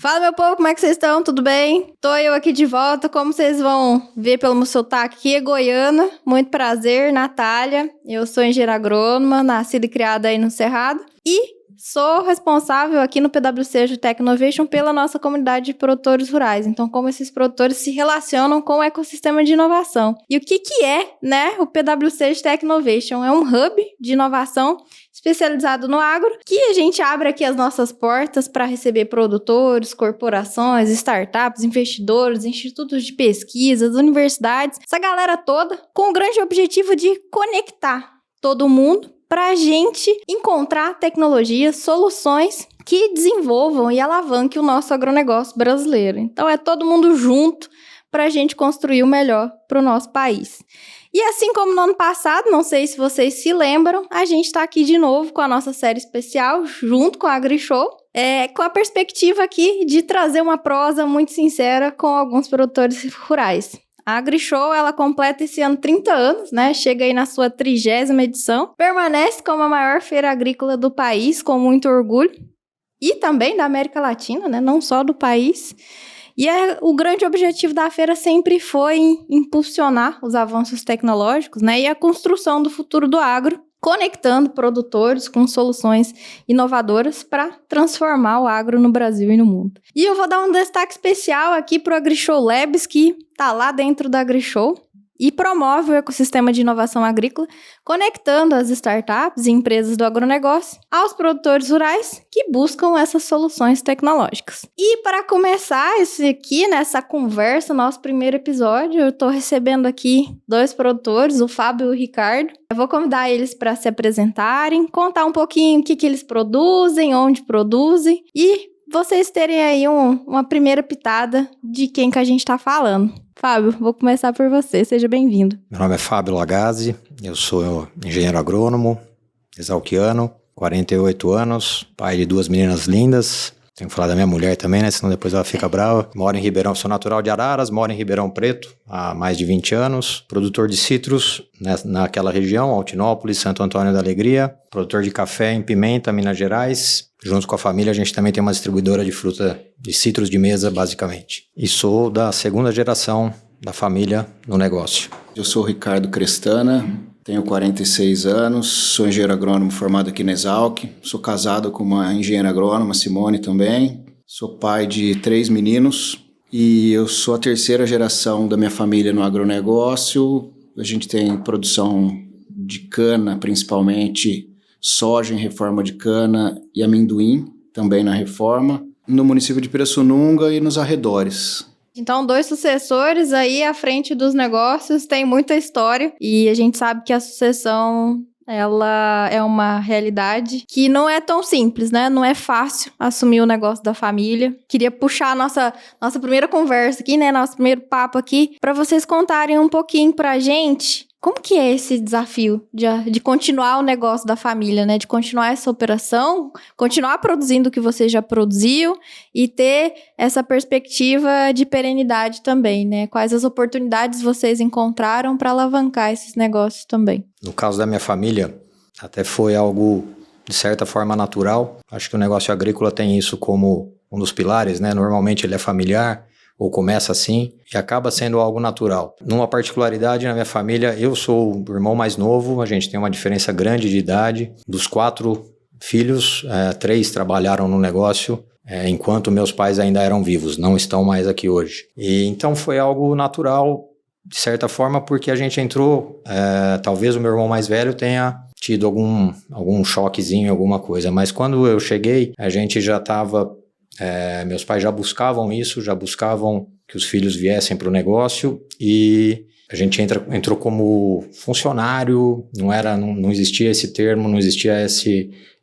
Fala, meu povo, como é que vocês estão? Tudo bem? Tô eu aqui de volta, como vocês vão ver pelo meu sotaque aqui, é goiana. Muito prazer, Natália. Eu sou engenheira agrônoma, nascida e criada aí no Cerrado. E sou responsável aqui no PwC Tech Innovation pela nossa comunidade de produtores rurais. Então, como esses produtores se relacionam com o ecossistema de inovação. E o que é, né, o PwC Tech Innovation? É um hub de inovação especializado no agro, que a gente abre aqui as nossas portas para receber produtores, corporações, startups, investidores, institutos de pesquisas, universidades, essa galera toda, com o grande objetivo de conectar todo mundo para a gente encontrar tecnologias, soluções que desenvolvam e alavanquem o nosso agronegócio brasileiro. Então, é todo mundo junto para a gente construir o melhor para o nosso país. E assim como no ano passado, não sei se vocês se lembram, a gente está aqui de novo com a nossa série especial, junto com a AgriShow, com a perspectiva aqui de trazer uma prosa muito sincera com alguns produtores rurais. A AgriShow, ela completa esse ano 30 anos, né? Chega aí na sua 30ª edição. Permanece como a maior feira agrícola do país, com muito orgulho. E também da América Latina, né? Não só do país. E o grande objetivo da feira sempre foi impulsionar os avanços tecnológicos, né, e a construção do futuro do agro, conectando produtores com soluções inovadoras para transformar o agro no Brasil e no mundo. E eu vou dar um destaque especial aqui para o AgriShow Labs, que está lá dentro da AgriShow, e promove o ecossistema de inovação agrícola, conectando as startups e empresas do agronegócio aos produtores rurais que buscam essas soluções tecnológicas. E para começar nessa conversa, nosso primeiro episódio, eu estou recebendo aqui 2 produtores, o Fábio e o Ricardo. Eu vou convidar eles para se apresentarem, contar um pouquinho o que eles produzem, onde produzem e vocês terem aí uma primeira pitada de quem que a gente está falando. Fábio, vou começar por você, seja bem-vindo. Meu nome é Fábio Lagazzi, eu sou engenheiro agrônomo, exalquiano, 48 anos, pai de 2 meninas lindas. Tenho que falar da minha mulher também, né? Senão depois ela fica brava. Moro em Ribeirão, sou natural de Araras, moro em Ribeirão Preto há mais de 20 anos. Produtor de citros naquela região, Altinópolis, Santo Antônio da Alegria. Produtor de café em Pimenta, Minas Gerais. Junto com a família, a gente também tem uma distribuidora de fruta, de citros de mesa, basicamente. E sou da 2ª geração da família no negócio. Eu sou o Ricardo Crestana, tenho 46 anos, sou engenheiro agrônomo formado aqui na Exalc, sou casado com uma engenheira agrônoma, Simone também, sou pai de 3 meninos e eu sou a 3ª geração da minha família no agronegócio. A gente tem produção de cana, principalmente soja em reforma de cana e amendoim, também na reforma, no município de Pirassununga e nos arredores. Então, 2 sucessores aí à frente dos negócios, tem muita história e a gente sabe que a sucessão, ela é uma realidade que não é tão simples, né? Não é fácil assumir o negócio da família. Queria puxar a nossa primeira conversa aqui, né? Nosso primeiro papo aqui, para vocês contarem um pouquinho pra gente como que é esse desafio de continuar o negócio da família, né? De continuar essa operação, continuar produzindo o que você já produziu e ter essa perspectiva de perenidade também, né? Quais as oportunidades vocês encontraram para alavancar esses negócios também? No caso da minha família, até foi algo, de certa forma, natural. Acho que o negócio agrícola tem isso como um dos pilares, né? Normalmente ele é familiar, ou começa assim, e acaba sendo algo natural. Numa particularidade na minha família, eu sou o irmão mais novo, a gente tem uma diferença grande de idade. Dos 4 filhos, 3 trabalharam no negócio, enquanto meus pais ainda eram vivos, não estão mais aqui hoje. E então foi algo natural, de certa forma, porque a gente entrou, talvez o meu irmão mais velho tenha tido algum choquezinho, alguma coisa, mas quando eu cheguei, a gente já estava... meus pais já buscavam isso, já buscavam que os filhos viessem para o negócio e a gente entrou como funcionário, não existia esse termo, não existia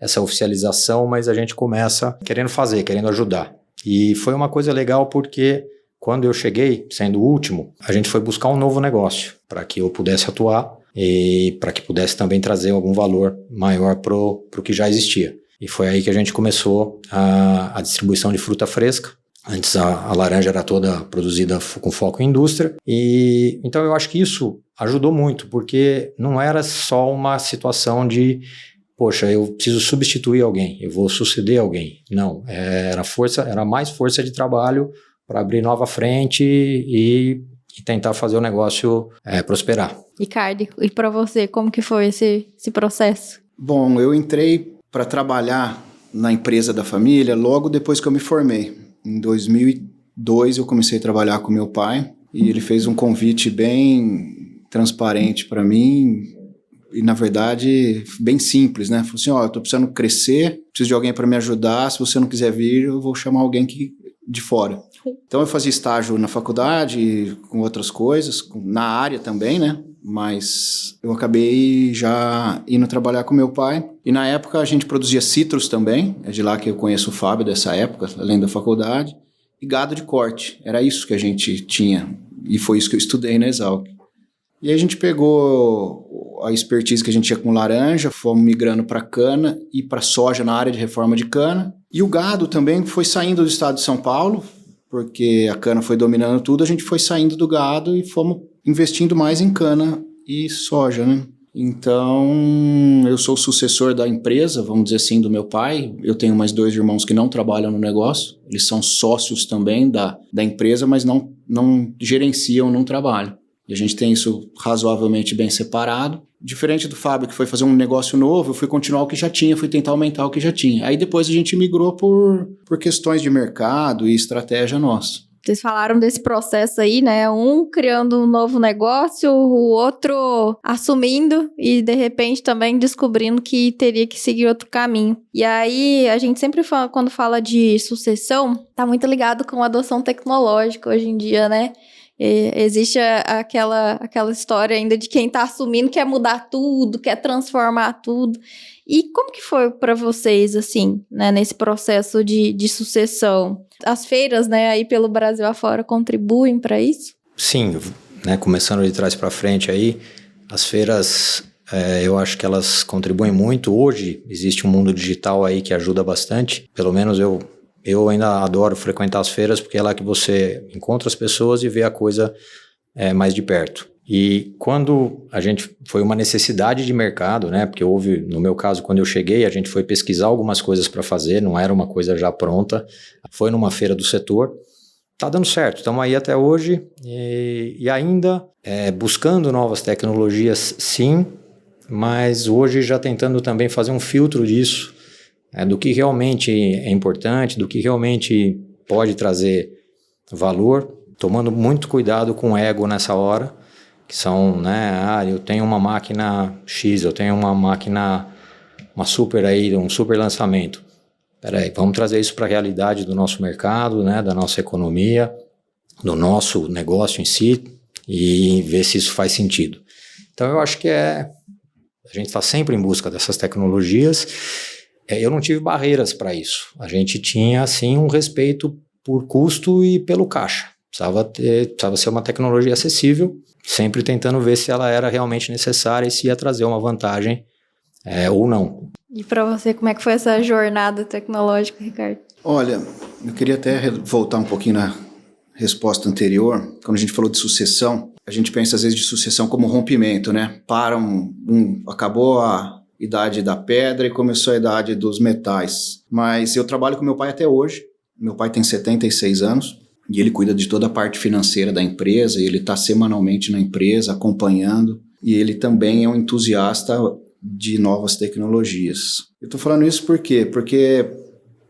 essa oficialização, mas a gente começa querendo ajudar. E foi uma coisa legal porque quando eu cheguei, sendo o último, a gente foi buscar um novo negócio para que eu pudesse atuar e para que pudesse também trazer algum valor maior para o que já existia. E foi aí que a gente começou a distribuição de fruta fresca. Antes a laranja era toda produzida com foco em indústria. E então eu acho que isso ajudou muito, porque não era só uma situação de poxa, eu preciso substituir alguém, eu vou suceder alguém. Não, era mais força de trabalho para abrir nova frente e tentar fazer o negócio prosperar. Ricardo, e para você, como que foi esse processo? Bom, eu entrei para trabalhar na empresa da família logo depois que eu me formei. Em 2002 eu comecei a trabalhar com meu pai e ele fez um convite bem transparente para mim e, na verdade, bem simples, né? Falou assim, eu tô precisando crescer, preciso de alguém para me ajudar, se você não quiser vir, eu vou chamar alguém de fora. Então eu fazia estágio na faculdade, com outras coisas, na área também, né? Mas eu acabei já indo trabalhar com meu pai. E na época a gente produzia citros também, é de lá que eu conheço o Fábio dessa época, além da faculdade, e gado de corte. Era isso que a gente tinha, e foi isso que eu estudei na Exalc. E aí a gente pegou a expertise que a gente tinha com laranja, fomos migrando para cana e para soja na área de reforma de cana. E o gado também foi saindo do estado de São Paulo, porque a cana foi dominando tudo, a gente foi saindo do gado e fomos investindo mais em cana e soja, né? Então, eu sou o sucessor da empresa, vamos dizer assim, do meu pai. Eu tenho mais 2 irmãos que não trabalham no negócio. Eles são sócios também da empresa, mas não gerenciam, não trabalham. E a gente tem isso razoavelmente bem separado. Diferente do Fábio, que foi fazer um negócio novo, eu fui continuar o que já tinha, fui tentar aumentar o que já tinha. Aí depois a gente migrou por questões de mercado e estratégia nossa. Vocês falaram desse processo aí, né? Um criando um novo negócio, o outro assumindo e, de repente, também descobrindo que teria que seguir outro caminho. E aí, a gente sempre fala, quando fala de sucessão, tá muito ligado com a adoção tecnológica hoje em dia, né? Existe aquela história ainda de quem tá assumindo quer mudar tudo, quer transformar tudo. E como que foi para vocês, assim, né, nesse processo de sucessão? As feiras, né, aí pelo Brasil afora contribuem para isso? Sim, né, começando de trás para frente aí, as feiras, eu acho que elas contribuem muito. Hoje existe um mundo digital aí que ajuda bastante, pelo menos eu ainda adoro frequentar as feiras porque é lá que você encontra as pessoas e vê a coisa mais de perto. E quando foi uma necessidade de mercado, né? Porque houve, no meu caso, quando eu cheguei, a gente foi pesquisar algumas coisas para fazer, não era uma coisa já pronta. Foi numa feira do setor. Tá dando certo, estamos aí até hoje e ainda buscando novas tecnologias, sim, mas hoje já tentando também fazer um filtro disso, do que realmente é importante, do que realmente pode trazer valor, tomando muito cuidado com o ego nessa hora, que são, né, eu tenho uma máquina X, eu tenho uma máquina, um super lançamento. Peraí, vamos trazer isso para a realidade do nosso mercado, né, da nossa economia, do nosso negócio em si e ver se isso faz sentido. Então eu acho que a gente está sempre em busca dessas tecnologias. Eu não tive barreiras para isso. A gente tinha, sim, um respeito por custo e pelo caixa. Precisava ser uma tecnologia acessível, sempre tentando ver se ela era realmente necessária e se ia trazer uma vantagem ou não. E para você, como é que foi essa jornada tecnológica, Ricardo? Olha, eu queria até voltar um pouquinho na resposta anterior. Quando a gente falou de sucessão, a gente pensa às vezes de sucessão como rompimento, né? Acabou a idade da pedra e começou a idade dos metais. Mas eu trabalho com meu pai até hoje. Meu pai tem 76 anos. E ele cuida de toda a parte financeira da empresa, e ele está semanalmente na empresa, acompanhando, e ele também é um entusiasta de novas tecnologias. Eu estou falando isso por quê? Porque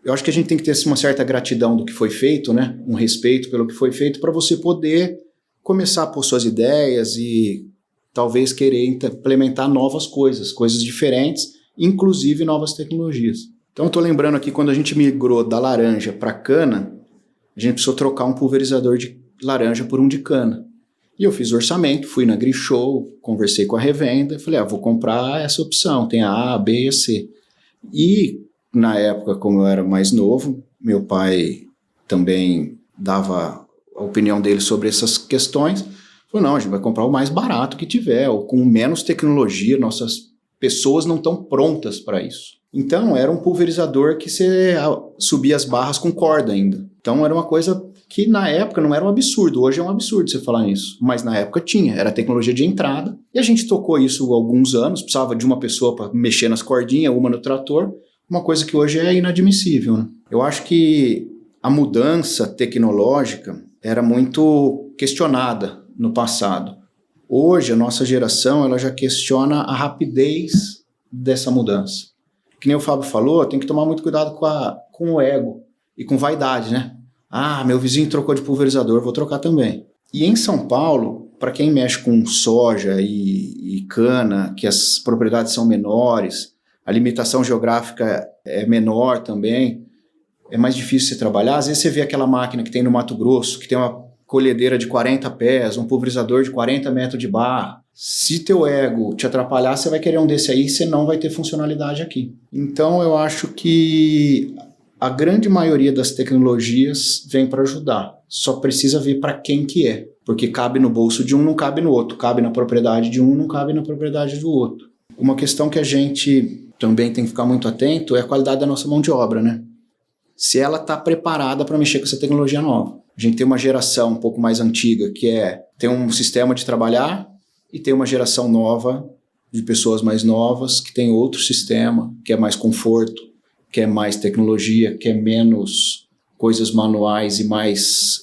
eu acho que a gente tem que ter uma certa gratidão do que foi feito, né? Um respeito pelo que foi feito, para você poder começar a pôr suas ideias e talvez querer implementar novas coisas diferentes, inclusive novas tecnologias. Então eu estou lembrando aqui, quando a gente migrou da laranja para cana, a gente precisou trocar um pulverizador de laranja por um de cana. E eu fiz orçamento, fui na Grishow, conversei com a revenda, falei, vou comprar essa opção, tem a B e a C. E, na época, como eu era mais novo, meu pai também dava a opinião dele sobre essas questões. Falou, não, a gente vai comprar o mais barato que tiver, ou com menos tecnologia, nossas pessoas não estão prontas para isso. Então, era um pulverizador que você subia as barras com corda ainda. Então, era uma coisa que na época não era um absurdo. Hoje é um absurdo você falar nisso. Mas na época tinha. Era tecnologia de entrada. E a gente tocou isso há alguns anos. Precisava de uma pessoa para mexer nas cordinhas, uma no trator. Uma coisa que hoje é inadmissível, né? Eu acho que a mudança tecnológica era muito questionada no passado. Hoje, a nossa geração ela já questiona a rapidez dessa mudança. Que nem o Fábio falou, tem que tomar muito cuidado com o ego e com vaidade, né? Ah, meu vizinho trocou de pulverizador, vou trocar também. E em São Paulo, para quem mexe com soja e cana, que as propriedades são menores, a limitação geográfica é menor também, é mais difícil você trabalhar. Às vezes você vê aquela máquina que tem no Mato Grosso, que tem uma colhedeira de 40 pés, um pulverizador de 40 metros de barra. Se teu ego te atrapalhar, você vai querer um desse aí, você não vai ter funcionalidade aqui. Então, eu acho que a grande maioria das tecnologias vem para ajudar. Só precisa ver para quem que é. Porque cabe no bolso de um, não cabe no outro. Cabe na propriedade de um, não cabe na propriedade do outro. Uma questão que a gente também tem que ficar muito atento é a qualidade da nossa mão de obra, né? Se ela está preparada para mexer com essa tecnologia nova. A gente tem uma geração um pouco mais antiga que tem um sistema de trabalhar e tem uma geração nova de pessoas mais novas que tem outro sistema, que é mais conforto, que é mais tecnologia, que é menos coisas manuais e mais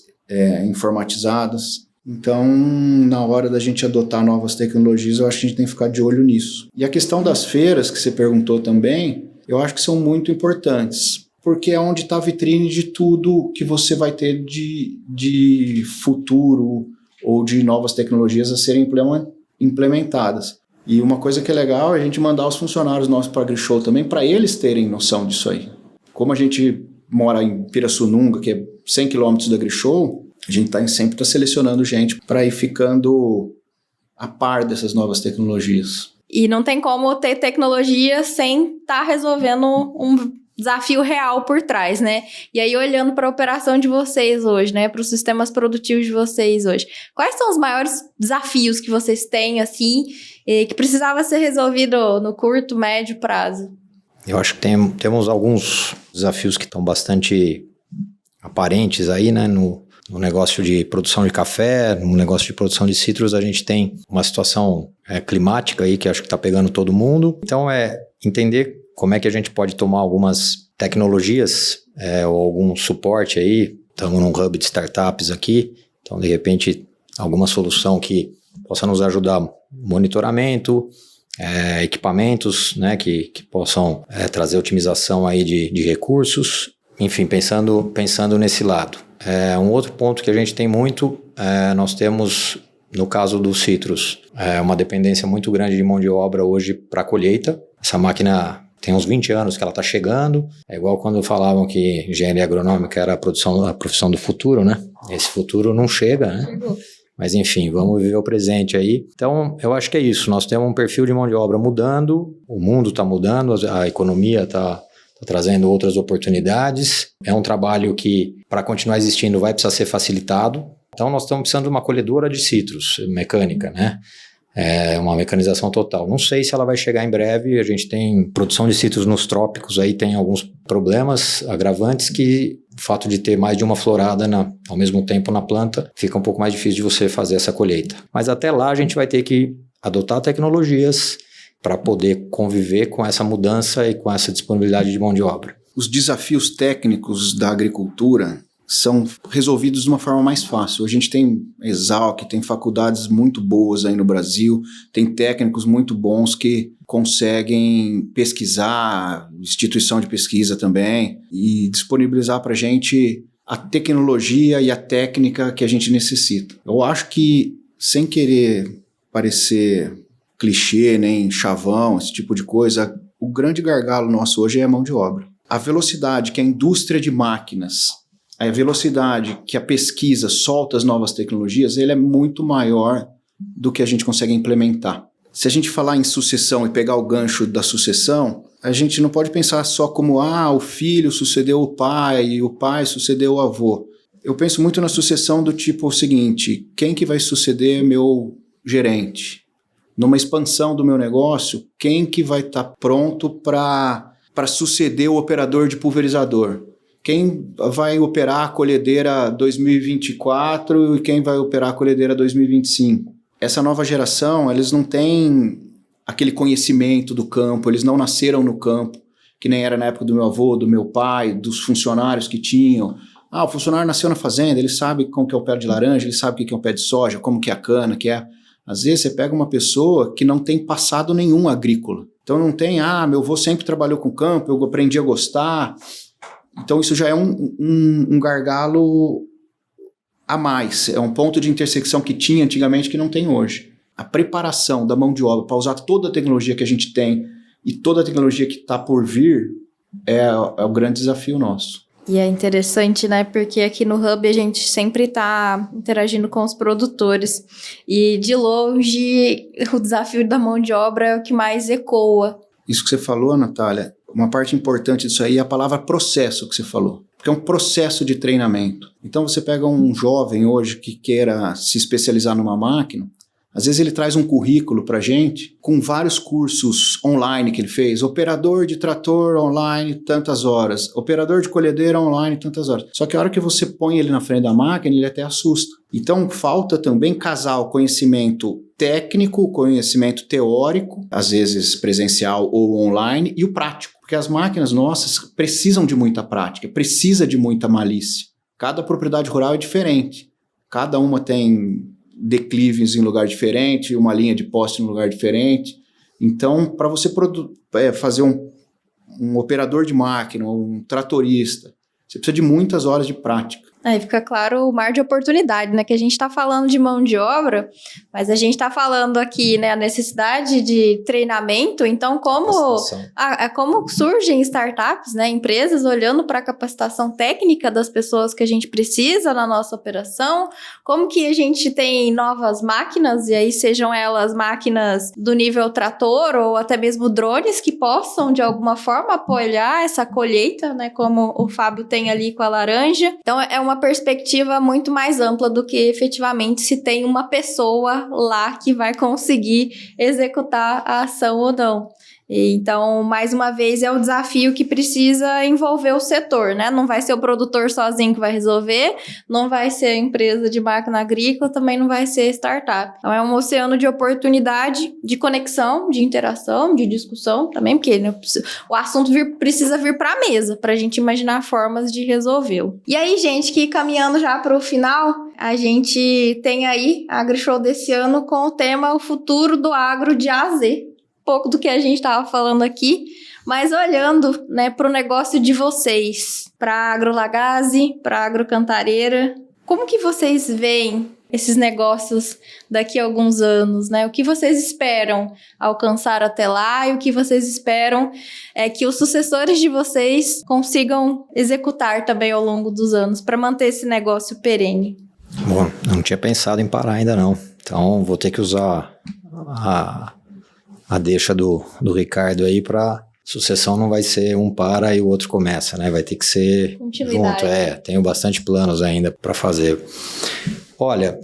informatizadas. Então, na hora da gente adotar novas tecnologias, eu acho que a gente tem que ficar de olho nisso. E a questão das feiras, que você perguntou também, eu acho que são muito importantes, porque é onde está a vitrine de tudo que você vai ter de futuro ou de novas tecnologias a serem implementadas. E uma coisa que é legal é a gente mandar os funcionários nossos para a AgriShow também, para eles terem noção disso aí. Como a gente mora em Pirassununga, que é 100 km da AgriShow, a gente sempre está selecionando gente para ir ficando a par dessas novas tecnologias. E não tem como ter tecnologia sem estar resolvendo um desafio real por trás, né? E aí, olhando para a operação de vocês hoje, né? Para os sistemas produtivos de vocês hoje, quais são os maiores desafios que vocês têm, assim, que precisava ser resolvido no curto, médio prazo? Eu acho que temos alguns desafios que estão bastante aparentes aí, né? No negócio de produção de café, no negócio de produção de citros, a gente tem uma situação climática aí que acho que está pegando todo mundo. Então, entender como é que a gente pode tomar algumas tecnologias ou algum suporte aí. Estamos num hub de startups aqui, então de repente alguma solução que possa nos ajudar, monitoramento, equipamentos, né, que possam trazer otimização aí de recursos, enfim, pensando nesse lado. Um outro ponto que a gente tem muito, nós temos, no caso dos citros, uma dependência muito grande de mão de obra hoje para colheita. Essa máquina tem uns 20 anos que ela está chegando. É igual quando falavam que engenharia agronômica era a profissão do futuro, né? Esse futuro não chega, né? Chegou. Mas enfim, vamos viver o presente aí. Então, eu acho que é isso. Nós temos um perfil de mão de obra mudando, o mundo está mudando, a economia está trazendo outras oportunidades. É um trabalho que, para continuar existindo, vai precisar ser facilitado. Então, nós estamos precisando de uma colhedora de citros mecânica, né? Uma mecanização total. Não sei se ela vai chegar em breve. A gente tem produção de citros nos trópicos, aí tem alguns problemas agravantes que o fato de ter mais de uma florada ao mesmo tempo na planta fica um pouco mais difícil de você fazer essa colheita. Mas até lá a gente vai ter que adotar tecnologias para poder conviver com essa mudança e com essa disponibilidade de mão de obra. Os desafios técnicos da agricultura são resolvidos de uma forma mais fácil. A gente tem Exalc, tem faculdades muito boas aí no Brasil, tem técnicos muito bons que conseguem pesquisar, instituição de pesquisa também, e disponibilizar para a gente a tecnologia e a técnica que a gente necessita. Eu acho que, sem querer parecer clichê, nem chavão, esse tipo de coisa, o grande gargalo nosso hoje é a mão de obra. A velocidade que a indústria de máquinas, a velocidade que a pesquisa solta as novas tecnologias, ele é muito maior do que a gente consegue implementar. Se a gente falar em sucessão e pegar o gancho da sucessão, a gente não pode pensar só como o filho sucedeu o pai sucedeu o avô. Eu penso muito na sucessão do tipo o seguinte: quem que vai suceder meu gerente? numa expansão do meu negócio, quem que vai estar pronto para suceder o operador de pulverizador? Quem vai operar a colhedeira 2024 e quem vai operar a colhedeira 2025? Essa nova geração, eles não têm aquele conhecimento do campo, eles não nasceram no campo, que nem era na época do meu avô, do meu pai, dos funcionários que tinham. O funcionário nasceu na fazenda, ele sabe como que é o pé de laranja, ele sabe o que é o pé de soja, como que é a cana, que é... Às vezes você pega uma pessoa que não tem passado nenhum agrícola. Então não tem, meu avô sempre trabalhou com campo, eu aprendi a gostar. Então isso já é um gargalo a mais, é um ponto de intersecção que tinha antigamente que não tem hoje. A preparação da mão de obra para usar toda a tecnologia que a gente tem e toda a tecnologia que está por vir é o grande desafio nosso. E é interessante, né? Porque aqui no Hub a gente sempre está interagindo com os produtores. E de longe, o desafio da mão de obra é o que mais ecoa. Isso que você falou, Natália, uma parte importante disso aí é a palavra processo que você falou. Porque é um processo de treinamento. Então você pega um jovem hoje que queira se especializar numa máquina, às vezes ele traz um currículo para a gente com vários cursos online que ele fez. Operador de trator online, tantas horas. Operador de colhedeira online, tantas horas. Só que a hora que você põe ele na frente da máquina, ele até assusta. Então falta também casar o conhecimento técnico, o conhecimento teórico, às vezes presencial ou online, e o prático. Porque as máquinas nossas precisam de muita prática, precisa de muita malícia. Cada propriedade rural é diferente. Cada uma tem declives em lugar diferente, uma linha de poste em lugar diferente. Então, para você fazer um operador de máquina, um tratorista, você precisa de muitas horas de prática. Aí fica claro o mar de oportunidade, né? Que a gente está falando de mão de obra, mas a gente está falando aqui, né, a necessidade de treinamento. Então, como surgem startups, né, empresas olhando para a capacitação técnica das pessoas que a gente precisa na nossa operação, como que a gente tem novas máquinas, e aí sejam elas máquinas do nível trator ou até mesmo drones que possam, de alguma forma, apoiar essa colheita, né, como o Fábio tem ali com a laranja. Então, é uma perspectiva muito mais ampla do que efetivamente se tem uma pessoa lá que vai conseguir executar a ação ou não. Então, mais uma vez, é o desafio que precisa envolver o setor, né? Não vai ser o produtor sozinho que vai resolver, não vai ser a empresa de máquina agrícola, também não vai ser startup. Então, é um oceano de oportunidade, de conexão, de interação, de discussão também, porque, né, o assunto precisa vir para a mesa, para a gente imaginar formas de resolvê-lo. E aí, gente, que caminhando já para o final, a gente tem aí a AgriShow desse ano com o tema O Futuro do Agro de A a Z. Pouco do que a gente estava falando aqui, mas olhando, né, para o negócio de vocês, para a AgroLagaze, para a Agrocantareira, como que vocês veem esses negócios daqui a alguns anos, né? O que vocês esperam alcançar até lá e o que vocês esperam é que os sucessores de vocês consigam executar também ao longo dos anos para manter esse negócio perene? Bom, não tinha pensado em parar ainda não, então vou ter que usar a deixa do Ricardo aí para sucessão não vai ser um para e o outro começa, né? Vai ter que ser junto. Tenho bastante planos ainda para fazer. Olha,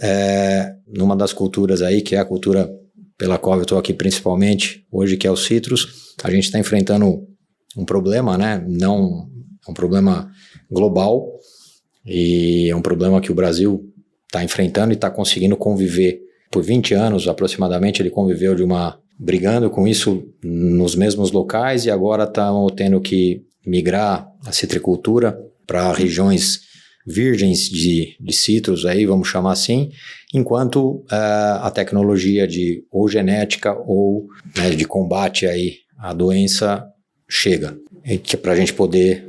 numa das culturas aí, que é a cultura pela qual eu estou aqui principalmente, hoje que é o citrus, a gente está enfrentando um problema, né? Não, é um problema global e é um problema que o Brasil está enfrentando e está conseguindo conviver. Por 20 anos aproximadamente ele conviveu brigando com isso nos mesmos locais e agora estamos tendo que migrar a citricultura para regiões virgens de citros, aí, vamos chamar assim, enquanto a tecnologia de ou genética ou, né, de combate aí à doença chega. Que para a gente poder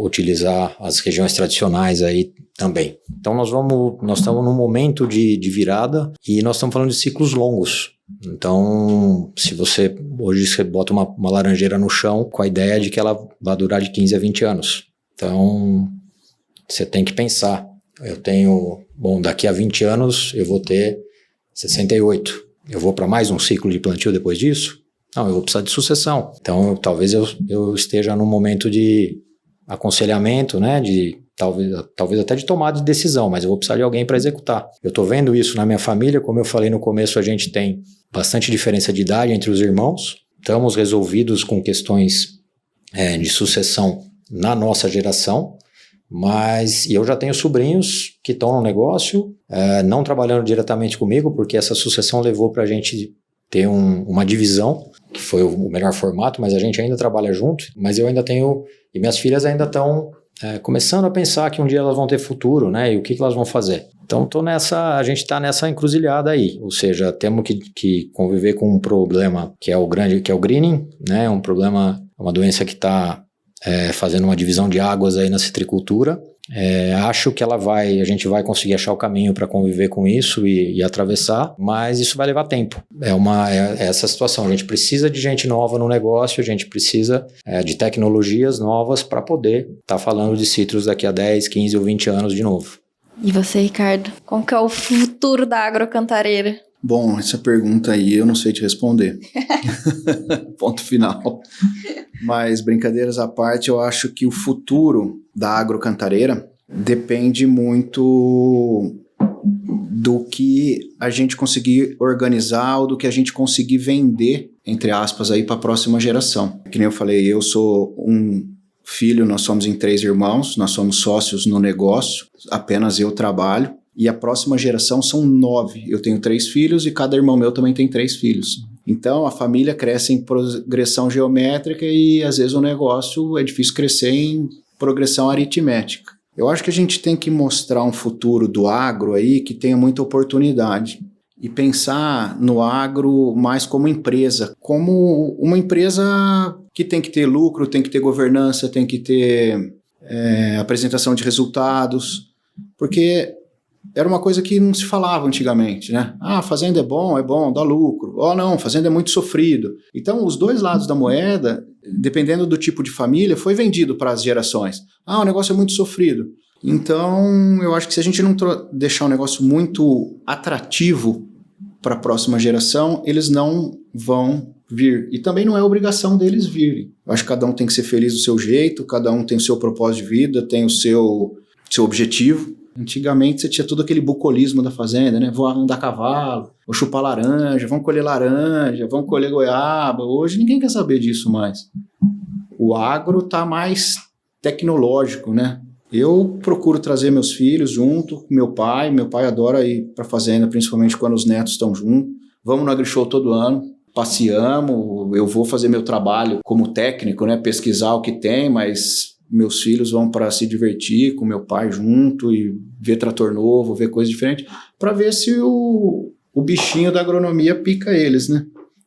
utilizar as regiões tradicionais aí também. Então nós estamos num momento de virada e nós estamos falando de ciclos longos. Então, se hoje você bota uma laranjeira no chão com a ideia de que ela vai durar de 15 a 20 anos. Então, você tem que pensar. Daqui a 20 anos eu vou ter 68. Eu vou para mais um ciclo de plantio depois disso? Não, eu vou precisar de sucessão. Então, talvez eu esteja num momento de aconselhamento, né, de talvez até de tomada de decisão, mas eu vou precisar de alguém para executar. Eu estou vendo isso na minha família, como eu falei no começo, a gente tem bastante diferença de idade entre os irmãos, estamos resolvidos com questões de sucessão na nossa geração, mas eu já tenho sobrinhos que estão no negócio, não trabalhando diretamente comigo, porque essa sucessão levou para a gente ter uma divisão, que foi o melhor formato, mas a gente ainda trabalha junto, mas eu ainda tenho, e minhas filhas ainda estão começando a pensar que um dia elas vão ter futuro, né, e o que elas vão fazer. Então a gente está nessa encruzilhada aí, ou seja, temos que conviver com um problema que é o greening, né, um problema, uma doença que está fazendo uma divisão de águas aí na citricultura. Acho que a gente vai conseguir achar o caminho para conviver com isso e atravessar, mas isso vai levar tempo. Essa situação, a gente precisa de gente nova no negócio, a gente precisa de tecnologias novas para poder estar falando de citros daqui a 10, 15 ou 20 anos de novo. E você, Ricardo? Como que é o futuro da agrocantareira? Bom, essa pergunta aí eu não sei te responder. Ponto final. Mas, brincadeiras à parte, eu acho que o futuro da agrocantareira depende muito do que a gente conseguir organizar ou do que a gente conseguir vender, entre aspas, aí para a próxima geração. Que nem eu falei, eu sou um filho, nós somos em 3 irmãos, nós somos sócios no negócio, apenas eu trabalho. E a próxima geração são 9. Eu tenho 3 filhos e cada irmão meu também tem 3 filhos. Então, a família cresce em progressão geométrica e, às vezes, o negócio é difícil crescer em progressão aritmética. Eu acho que a gente tem que mostrar um futuro do agro aí que tenha muita oportunidade e pensar no agro mais como como uma empresa que tem que ter lucro, tem que ter governança, tem que ter apresentação de resultados, porque era uma coisa que não se falava antigamente, né? Fazenda é bom, dá lucro. Não, fazenda é muito sofrido. Então, os dois lados da moeda, dependendo do tipo de família, foi vendido para as gerações. O negócio é muito sofrido. Então, eu acho que se a gente não deixar um negócio muito atrativo para a próxima geração, eles não vão vir. E também não é obrigação deles virem. Eu acho que cada um tem que ser feliz do seu jeito, cada um tem o seu propósito de vida, tem o seu objetivo. Antigamente você tinha todo aquele bucolismo da fazenda, né? Vou andar a cavalo, vou chupar laranja, vão colher goiaba. Hoje ninguém quer saber disso mais. O agro está mais tecnológico, né? Eu procuro trazer meus filhos junto com meu pai adora ir para a fazenda, principalmente quando os netos estão juntos. Vamos no AgriShow todo ano, passeamos, eu vou fazer meu trabalho como técnico, né? Pesquisar o que tem, mas meus filhos vão para se divertir com meu pai junto e ver trator novo, ver coisa diferente, para ver se o bichinho da agronomia pica eles, né?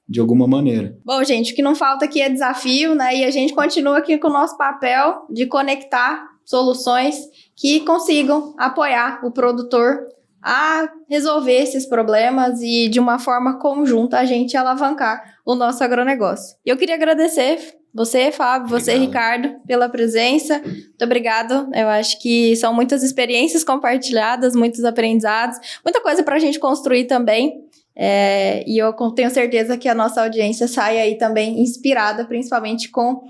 De alguma maneira. Bom, gente, o que não falta aqui é desafio, né? E a gente continua aqui com o nosso papel de conectar soluções que consigam apoiar o produtor a resolver esses problemas e, de uma forma conjunta, a gente alavancar o nosso agronegócio. Eu queria agradecer você, Fábio, você, Ricardo, pela presença. Muito obrigado. Eu acho que são muitas experiências compartilhadas, muitos aprendizados, muita coisa para a gente construir também. E eu tenho certeza que a nossa audiência sai aí também inspirada, principalmente com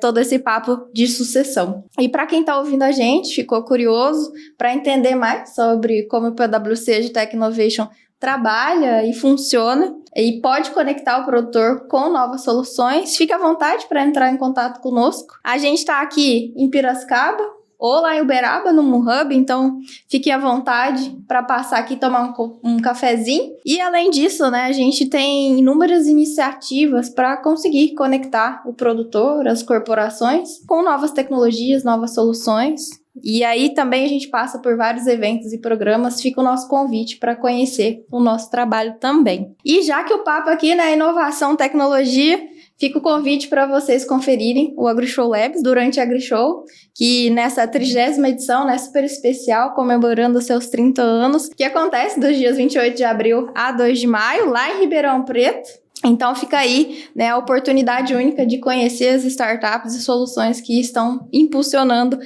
todo esse papo de sucessão. E para quem está ouvindo a gente, ficou curioso para entender mais sobre como o PwC de Tech Innovation trabalha e funciona e pode conectar o produtor com novas soluções, fique à vontade para entrar em contato conosco. A gente está aqui em Piracicaba ou lá em Uberaba, no MooHub, então fiquem à vontade para passar aqui e tomar um cafezinho. E além disso, né, a gente tem inúmeras iniciativas para conseguir conectar o produtor, as corporações, com novas tecnologias, novas soluções. E aí também a gente passa por vários eventos e programas, fica o nosso convite para conhecer o nosso trabalho também. E já que o papo aqui, né, inovação, tecnologia, fica o convite para vocês conferirem o AgriShow Labs durante a AgriShow, que nessa 30ª edição, né, super especial, comemorando os seus 30 anos, que acontece dos dias 28 de abril a 2 de maio, lá em Ribeirão Preto. Então fica aí, né, a oportunidade única de conhecer as startups e soluções que estão impulsionando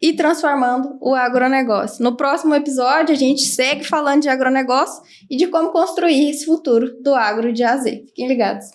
e transformando o agronegócio. No próximo episódio, a gente segue falando de agronegócio e de como construir esse futuro do agro de A a Z. Fiquem ligados.